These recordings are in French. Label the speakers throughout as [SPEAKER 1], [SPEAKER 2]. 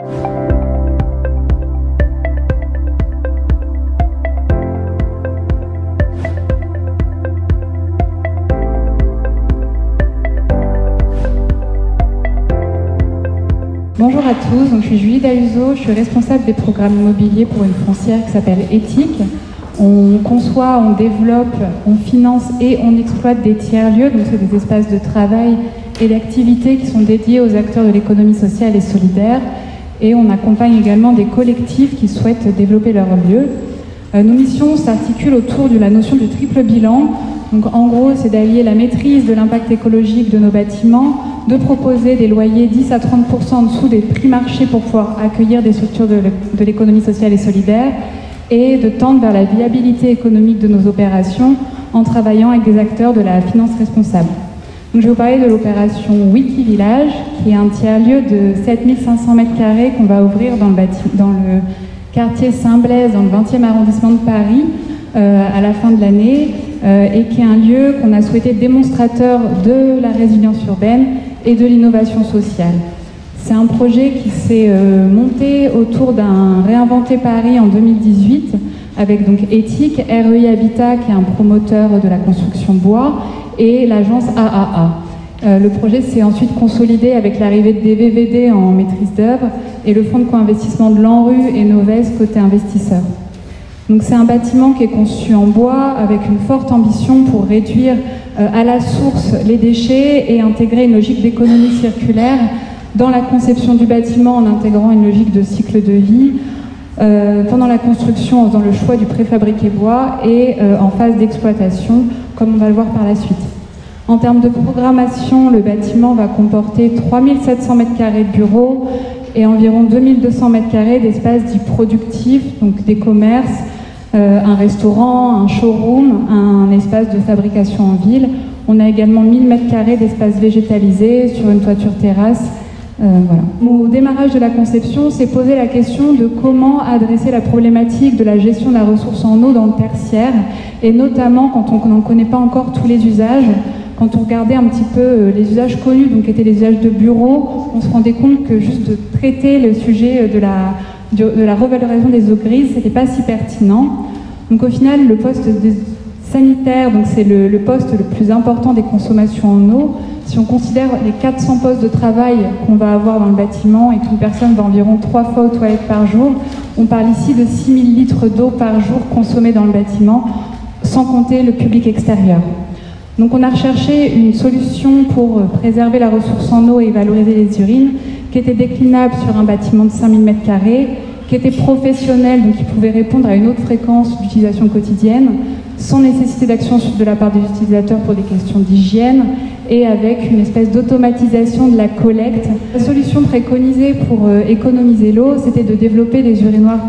[SPEAKER 1] Bonjour à tous, donc je suis Julie Dahuzo, je suis responsable des programmes immobiliers pour une foncière qui s'appelle Ethique. On conçoit, on développe, on finance et on exploite des tiers-lieux, donc c'est des espaces de travail et d'activités qui sont dédiés aux acteurs de l'économie sociale et solidaire. Et on accompagne également des collectifs qui souhaitent développer leur lieu. Nos missions s'articulent autour de la notion du triple bilan. Donc en gros, c'est d'allier la maîtrise de l'impact écologique de nos bâtiments, de proposer des loyers 10 à 30% en dessous des prix marchés pour pouvoir accueillir des structures de l'économie sociale et solidaire, et de tendre vers la viabilité économique de nos opérations en travaillant avec des acteurs de la finance responsable. Donc je vais vous parler de l'opération Wikivillage, qui est un tiers-lieu de 7500 m² qu'on va ouvrir dans le quartier Saint-Blaise, dans le 20e arrondissement de Paris, à la fin de l'année, et qui est un lieu qu'on a souhaité démonstrateur de la résilience urbaine et de l'innovation sociale. C'est un projet qui s'est monté autour d'un Réinventer Paris en 2018, avec donc Ethique, REI Habitat, qui est un promoteur de la construction bois, et l'agence AAA. Le projet s'est ensuite consolidé avec l'arrivée de DVVD en maîtrise d'œuvre et le fonds de co-investissement de l'ANRU et Novès côté investisseur. Donc c'est un bâtiment qui est conçu en bois avec une forte ambition pour réduire à la source les déchets et intégrer une logique d'économie circulaire dans la conception du bâtiment en intégrant une logique de cycle de vie, pendant la construction en faisant le choix du préfabriqué bois et en phase d'exploitation, comme on va le voir par la suite. En termes de programmation, le bâtiment va comporter 3700 m² de bureaux et environ 2200 m² d'espaces dits productifs, donc des commerces, un restaurant, un showroom, un espace de fabrication en ville. On a également 1000 m² d'espace végétalisé sur une toiture terrasse. Voilà. Au démarrage de la conception, s'est posé la question de comment adresser la problématique de la gestion de la ressource en eau dans le tertiaire, et notamment quand on n'en connaît pas encore tous les usages. Quand on regardait un petit peu les usages connus, donc qui étaient les usages de bureaux, on se rendait compte que juste de traiter le sujet de la revalorisation des eaux grises, c'était pas si pertinent. Donc au final, le poste sanitaire, donc c'est le poste le plus important des consommations en eau. Si on considère les 400 postes de travail qu'on va avoir dans le bâtiment et qu'une personne va environ 3 fois aux toilettes par jour, on parle ici de 6000 litres d'eau par jour consommés dans le bâtiment, sans compter le public extérieur. Donc on a recherché une solution pour préserver la ressource en eau et valoriser les urines, qui était déclinable sur un bâtiment de 5000 m², qui était professionnel, donc qui pouvait répondre à une haute fréquence d'utilisation quotidienne, sans nécessité d'action de la part des utilisateurs pour des questions d'hygiène, et avec une espèce d'automatisation de la collecte. La solution préconisée pour économiser l'eau, c'était de développer des urinoirs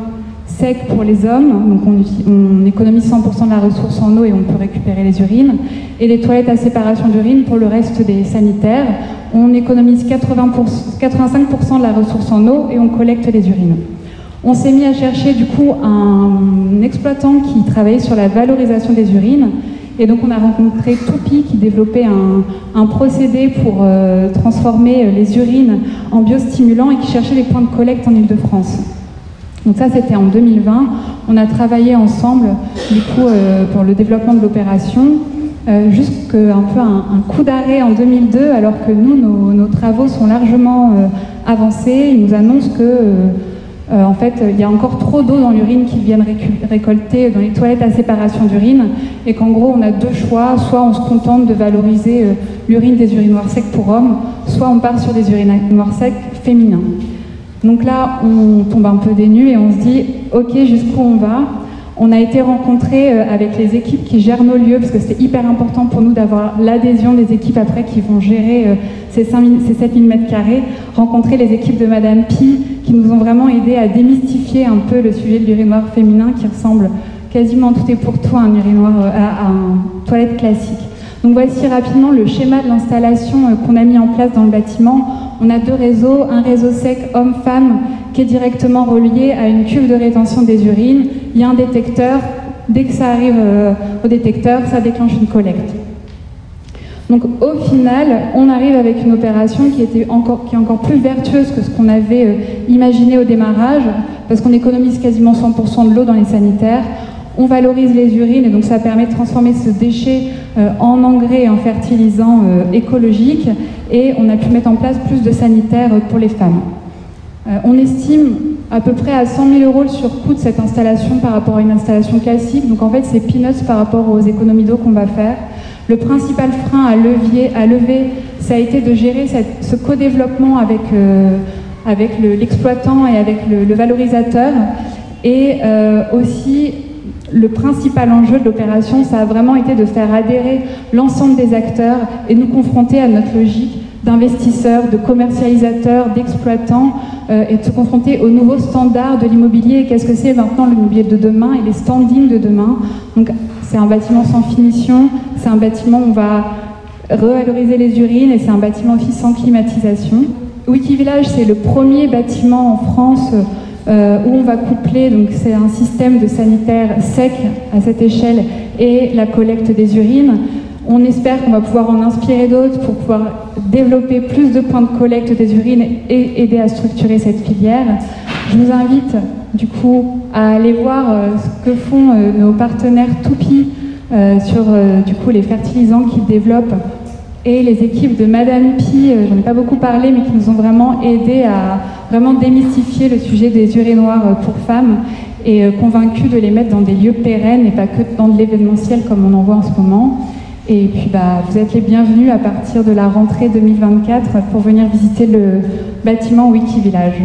[SPEAKER 1] secs pour les hommes, donc on économise 100% de la ressource en eau et on peut récupérer les urines, et les toilettes à séparation d'urine pour le reste des sanitaires. On économise 85% de la ressource en eau et on collecte les urines. On s'est mis à chercher du coup un exploitant qui travaillait sur la valorisation des urines, et donc on a rencontré Toupi qui développait un procédé pour transformer les urines en biostimulants et qui cherchait les points de collecte en Île-de-France. Donc ça, c'était en 2020. On a travaillé ensemble, du coup, pour le développement de l'opération, jusqu'à un coup d'arrêt en 2002, alors que nous, nos travaux sont largement avancés. Ils nous annoncent que, en fait, il y a encore trop d'eau dans l'urine qu'ils viennent récolter dans les toilettes à séparation d'urine, et qu'en gros, on a deux choix. Soit on se contente de valoriser l'urine des urinoirs secs pour hommes, soit on part sur des urinoirs secs féminins. Donc là, on tombe un peu des nues et on se dit « Ok, jusqu'où on va ?» On a été rencontrés avec les équipes qui gèrent nos lieux, parce que c'était hyper important pour nous d'avoir l'adhésion des équipes après qui vont gérer ces 7000 m², rencontrer les équipes de Madame Pi, qui nous ont vraiment aidé à démystifier un peu le sujet de l'urinoir féminin, qui ressemble quasiment tout et pour tout à un urinoir, à un toilette classique. Donc voici rapidement le schéma de l'installation qu'on a mis en place dans le bâtiment. On a deux réseaux, un réseau sec homme-femme qui est directement relié à une cuve de rétention des urines. Il y a un détecteur, dès que ça arrive au détecteur, ça déclenche une collecte. Donc au final, on arrive avec une opération qui est encore plus vertueuse que ce qu'on avait imaginé au démarrage, parce qu'on économise quasiment 100% de l'eau dans les sanitaires, on valorise les urines et donc ça permet de transformer ce déchet en engrais et en fertilisant écologique, et on a pu mettre en place plus de sanitaires pour les femmes. On estime à peu près à 100 000 € le surcoût de cette installation par rapport à une installation classique, donc en fait c'est peanuts par rapport aux économies d'eau qu'on va faire. Le principal frein à lever, ça a été de gérer ce co-développement avec l'exploitant et avec le valorisateur. Et aussi, le principal enjeu de l'opération, ça a vraiment été de faire adhérer l'ensemble des acteurs et nous confronter à notre logique d'investisseurs, de commercialisateurs, d'exploitants, et de se confronter aux nouveaux standards de l'immobilier. Qu'est-ce que c'est maintenant l'immobilier de demain et les standings de demain? Donc, c'est un bâtiment sans finition, c'est un bâtiment où on va revaloriser les urines et c'est un bâtiment aussi sans climatisation. Wikivillage, c'est le premier bâtiment en France où on va coupler, donc c'est un système de sanitaire sec à cette échelle et la collecte des urines. On espère qu'on va pouvoir en inspirer d'autres pour pouvoir développer plus de points de collecte des urines et aider à structurer cette filière. Je vous invite du coup à aller voir ce que font nos partenaires Toupi sur du coup les fertilisants qu'ils développent, et les équipes de Madame Pi, j'en ai pas beaucoup parlé, mais qui nous ont vraiment aidé à vraiment démystifier le sujet des urinoirs pour femmes et convaincus de les mettre dans des lieux pérennes et pas que dans de l'événementiel comme on en voit en ce moment. Et puis vous êtes les bienvenus à partir de la rentrée 2024 pour venir visiter le bâtiment Wikivillage.